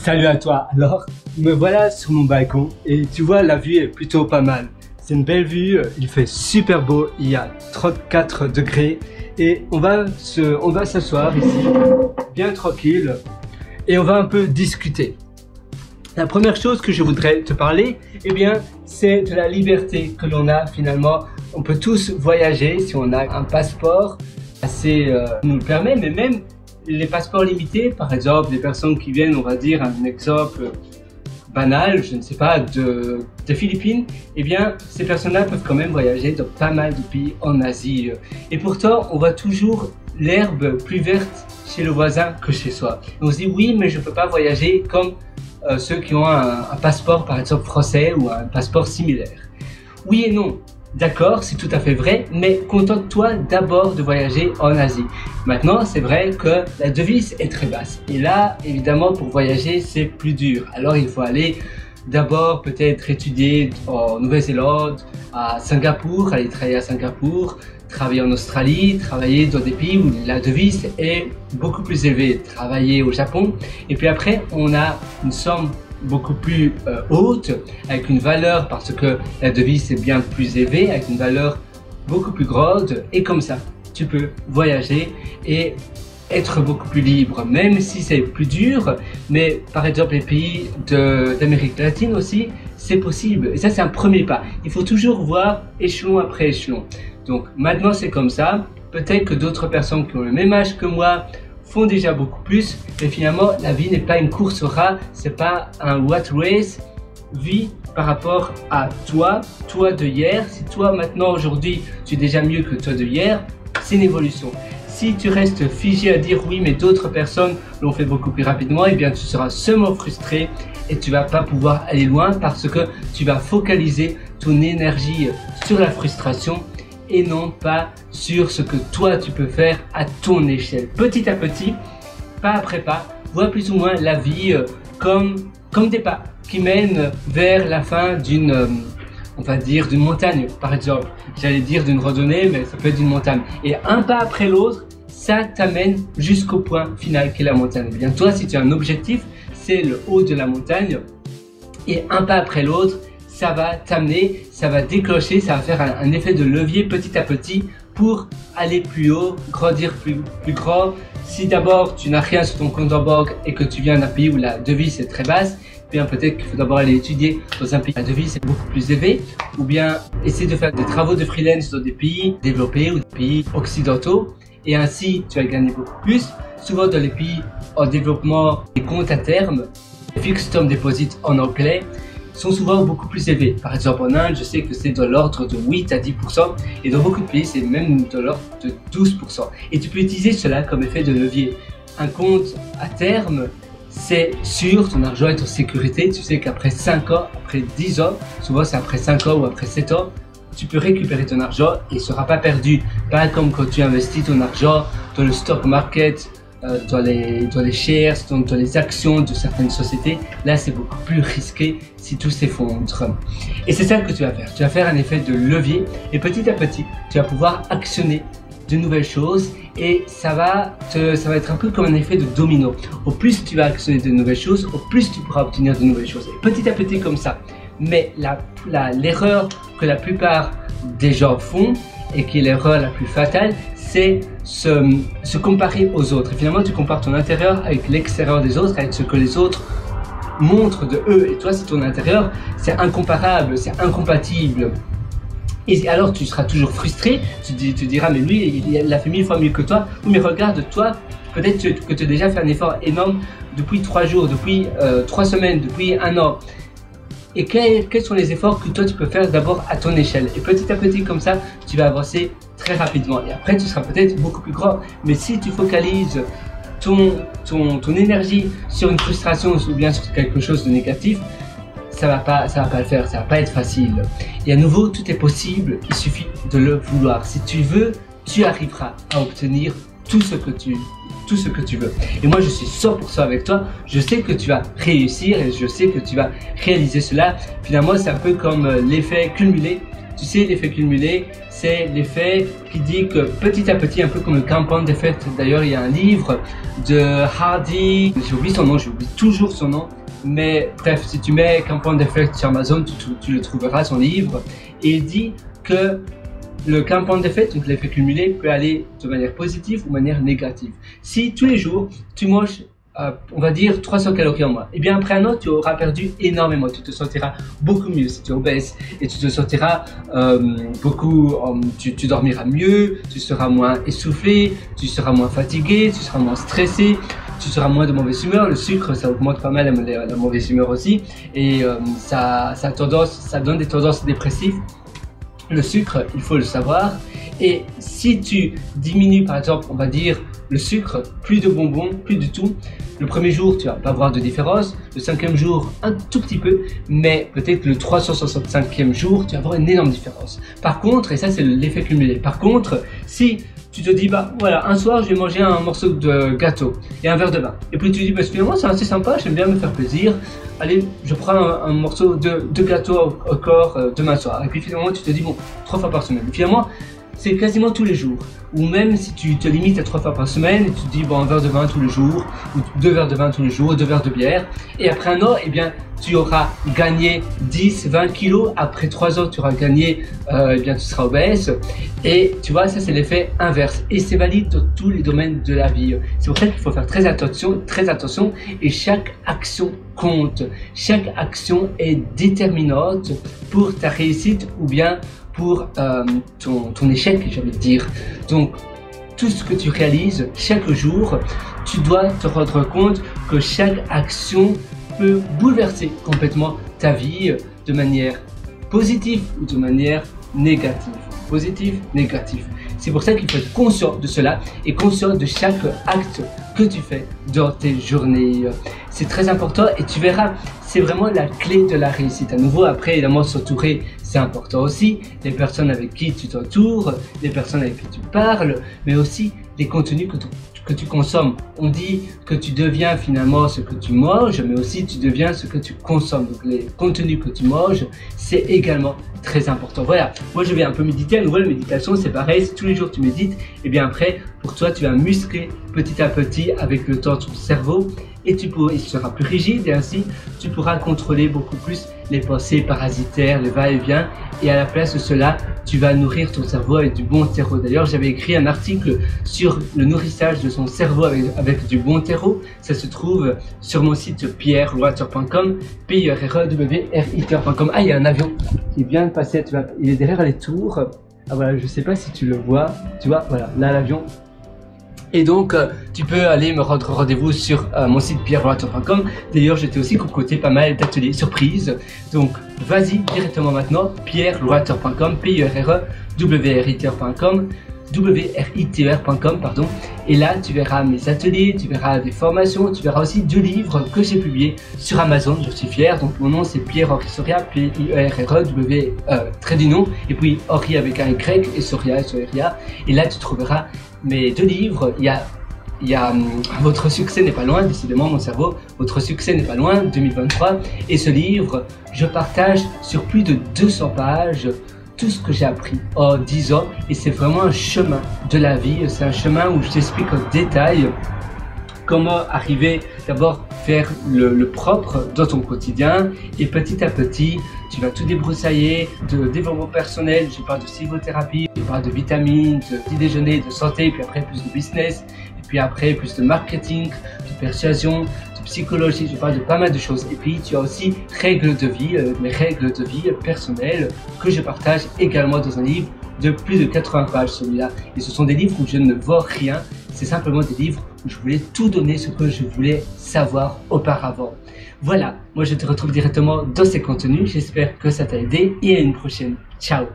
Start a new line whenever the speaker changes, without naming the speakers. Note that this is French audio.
Salut à toi. Alors, me voilà sur mon balcon et tu vois, la vue est plutôt pas mal. C'est une belle vue, il fait super beau, il y a 34 degrés et on va s'asseoir ici, bien tranquille, et on va un peu discuter. La première chose que je voudrais te parler, eh bien, c'est de la liberté que l'on a finalement. On peut tous voyager si on a un passeport assez nous le permet, mais même les passeports limités, par exemple, des personnes qui viennent, on va dire un exemple banal, je ne sais pas, des Philippines, eh bien, ces personnes-là peuvent quand même voyager dans pas mal de pays en Asie. Et pourtant, on voit toujours l'herbe plus verte chez le voisin que chez soi. Et on se dit, oui, mais je ne peux pas voyager comme ceux qui ont un passeport, par exemple, français ou un passeport similaire. Oui et non. D'accord, c'est tout à fait vrai, mais contente-toi d'abord de voyager en Asie. Maintenant, c'est vrai que la devise est très basse. Et là, évidemment, pour voyager, c'est plus dur. Alors, il faut aller d'abord peut-être étudier en Nouvelle-Zélande, à Singapour, aller travailler à Singapour, travailler en Australie, travailler dans des pays où la devise est beaucoup plus élevée, travailler au Japon. Et puis après, on a une somme beaucoup plus haute, avec une valeur, parce que la devise est bien plus élevée, avec une valeur beaucoup plus grande, et comme ça, tu peux voyager et être beaucoup plus libre, même si c'est plus dur. Mais par exemple, les pays d'Amérique latine aussi, c'est possible. Et ça, c'est un premier pas. Il faut toujours voir échelon après échelon. Donc maintenant, c'est comme ça. Peut-être que d'autres personnes qui ont le même âge que moi font déjà beaucoup plus, mais finalement la vie n'est pas une course au rat, c'est pas un what race. Vie par rapport à toi de hier. Si toi maintenant aujourd'hui tu es déjà mieux que toi de hier, c'est une évolution. Si tu restes figé à dire oui mais d'autres personnes l'ont fait beaucoup plus rapidement, et bien tu seras seulement frustré et tu vas pas pouvoir aller loin parce que tu vas focaliser ton énergie sur la frustration et non pas sur ce que toi tu peux faire à ton échelle. Petit à petit, pas après pas, vois plus ou moins la vie comme des pas qui mènent vers la fin d'une, on va dire, d'une montagne par exemple. J'allais dire d'une randonnée, mais ça peut être d'une montagne. Et un pas après l'autre, ça t'amène jusqu'au point final qui est la montagne. Eh bien toi, si tu as un objectif, c'est le haut de la montagne, et un pas après l'autre, ça va t'amener, ça va déclencher, ça va faire un effet de levier petit à petit pour aller plus haut, grandir plus grand. Si d'abord tu n'as rien sur ton compte en banque et que tu viens d'un pays où la devise est très basse, bien peut-être qu'il faut d'abord aller étudier dans un pays où la devise est beaucoup plus élevée, ou bien essayer de faire des travaux de freelance dans des pays développés ou des pays occidentaux, et ainsi tu vas gagner beaucoup plus. Souvent dans les pays en développement, les comptes à terme, fixed term deposit en anglais, sont souvent beaucoup plus élevés. Par exemple en Inde, je sais que c'est de l'ordre de 8 à 10%, et dans beaucoup de pays c'est même de l'ordre de 12%. Et tu peux utiliser cela comme effet de levier. Un compte à terme, c'est sûr, ton argent est en sécurité. Tu sais qu'après 5 ans, après 10 ans, souvent c'est après 5 ans ou après 7 ans, tu peux récupérer ton argent et il ne sera pas perdu. Pas comme quand tu investis ton argent dans le stock market, dans les shares, dans les actions de certaines sociétés. Là, c'est beaucoup plus risqué si tout s'effondre. Et c'est ça que tu vas faire. Tu vas faire un effet de levier et petit à petit, tu vas pouvoir actionner de nouvelles choses et ça va être un peu comme un effet de domino. Au plus tu vas actionner de nouvelles choses, au plus tu pourras obtenir de nouvelles choses. Et petit à petit comme ça. Mais l'erreur que la plupart des gens font et qui est l'erreur la plus fatale, c'est se comparer aux autres. Et finalement, tu compares ton intérieur avec l'extérieur des autres, avec ce que les autres montrent de eux. Et toi, c'est ton intérieur, c'est incomparable, c'est incompatible. Et alors, tu seras toujours frustré. Tu diras, mais lui, il a fait 1000 fois mieux que toi. Oui, mais regarde, toi, peut-être que tu as déjà fait un effort énorme depuis 3 jours, depuis 3 semaines, depuis 1 an. Et quels sont les efforts que toi tu peux faire d'abord à ton échelle. Et petit à petit comme ça, tu vas avancer très rapidement. Et après, tu seras peut-être beaucoup plus grand. Mais si tu focalises ton énergie sur une frustration ou bien sur quelque chose de négatif, ça va pas le faire, ça va pas être facile. Et à nouveau, tout est possible, il suffit de le vouloir. Si tu veux, tu arriveras à obtenir tout ce que tu veux. Et moi, je suis 100% avec toi. Je sais que tu vas réussir et je sais que tu vas réaliser cela. Finalement, c'est un peu comme l'effet cumulé. Tu sais, l'effet cumulé, c'est l'effet qui dit que petit à petit, un peu comme le compound effect. D'ailleurs, il y a un livre de Hardy, j'ai oublié son nom, j'oublie toujours son nom. Mais bref, si tu mets compound effect sur Amazon, tu le trouveras, son livre. Et il dit que le compound effect, donc l'effet cumulé, peut aller de manière positive ou de manière négative. Si tous les jours, tu manges on va dire 300 calories en moins, et bien après un an tu auras perdu énormément, tu te sentiras beaucoup mieux si tu es obèse, et tu te sentiras tu dormiras mieux, tu seras moins essoufflé, tu seras moins fatigué, tu seras moins stressé, tu seras moins de mauvaise humeur. Le sucre, ça augmente pas mal la mauvaise humeur aussi, et ça donne des tendances dépressives. Le sucre, il faut le savoir. Et si tu diminues, par exemple, on va dire le sucre, plus de bonbons, plus du tout, le premier jour, tu vas pas voir de différence. Le 5e jour, un tout petit peu. Mais peut-être le 365e jour, tu vas voir une énorme différence. Par contre, et ça c'est l'effet cumulé, par contre, si tu te dis, bah voilà, un soir, je vais manger un morceau de gâteau et un verre de vin. Et puis tu te dis, bah finalement, c'est assez sympa, j'aime bien me faire plaisir. Allez, je prends un morceau de gâteau au corps demain soir. Et puis finalement, tu te dis, bon, 3 fois par semaine. Et finalement, c'est quasiment tous les jours. Ou même si tu te limites à 3 fois par semaine et tu te dis, bon, un verre de vin tous les jours, ou 2 verres de vin tous les jours, 2 verres de bière. Et après un an, eh bien, tu auras gagné 10, 20 kilos. Après 3 ans, tu auras gagné, eh bien, tu seras obèse. Et tu vois, ça, c'est l'effet inverse. Et c'est valide dans tous les domaines de la vie. C'est pour ça qu'il faut faire très attention. Et chaque action compte. Chaque action est déterminante pour ta réussite ou bien pour ton échec, j'ai envie de dire. Donc, tout ce que tu réalises chaque jour, tu dois te rendre compte que chaque action peut bouleverser complètement ta vie de manière positive ou de manière négative. Positive, négative. C'est pour ça qu'il faut être conscient de cela et conscient de chaque acte que tu fais dans tes journées. C'est très important et tu verras, c'est vraiment la clé de la réussite. À nouveau, après, évidemment, s'entourer, c'est important aussi. Les personnes avec qui tu t'entoures, les personnes avec qui tu parles, mais aussi les contenus que tu consommes. On dit que tu deviens finalement ce que tu manges, mais aussi tu deviens ce que tu consommes. Donc les contenus que tu manges, c'est également très important. Voilà, moi je vais un peu méditer. À nouveau, la méditation, c'est pareil. Si tous les jours tu médites, et bien après, pour toi, tu vas muscler petit à petit avec le temps ton cerveau et il sera plus rigide et ainsi tu pourras contrôler beaucoup plus les pensées parasitaires, les va-et-vient, et à la place de cela, tu vas nourrir ton cerveau avec du bon terreau. D'ailleurs, j'avais écrit un article sur le nourrissage de son cerveau avec du bon terreau. Ça se trouve sur mon site pierrewater.com, pierrewater.com. Ah, il y a un avion qui vient de passer, tu vois, il est derrière les tours. Ah voilà, je sais pas si tu le vois, tu vois, voilà, là l'avion. Et donc, tu peux aller me rendre rendez-vous sur mon site pierrewater.com. D'ailleurs, j'étais aussi concocté pas mal d'ateliers surprises. Donc, vas-y directement maintenant, pierrewater.com, pierrewater.com, writer.com, pardon. Et là, tu verras mes ateliers, tu verras des formations, tu verras aussi 2 livres que j'ai publiés sur Amazon. Je suis fier. Donc, mon nom, c'est Pierre-Henri Soria, P-I-E-R-R-E-W, trait d'union, et puis Henri avec un Y et Soria, S-O-R-I-A. Et là, tu trouveras mes 2 livres. Il y a Votre succès n'est pas loin, décidément mon cerveau, Votre succès n'est pas loin, 2023. Et ce livre, je partage sur plus de 200 pages tout ce que j'ai appris en 10 ans. Et c'est vraiment un chemin de la vie. C'est un chemin où je t'explique en détail comment arriver d'abord faire le propre dans ton quotidien, et petit à petit tu vas tout débroussailler, de développement personnel, je parle de psychothérapie, je parle de vitamines, de petit déjeuner, de santé, et puis après plus de business, et puis après plus de marketing, de persuasion, de psychologie, je parle de pas mal de choses. Et puis tu as aussi règles de vie, mes règles de vie personnelles que je partage également dans un livre de plus de 80 pages, celui-là. Et ce sont des livres où je ne vends rien, c'est simplement des livres où je voulais tout donner ce que je voulais savoir auparavant. Voilà, moi je te retrouve directement dans ces contenus, j'espère que ça t'a aidé et à une prochaine. Ciao!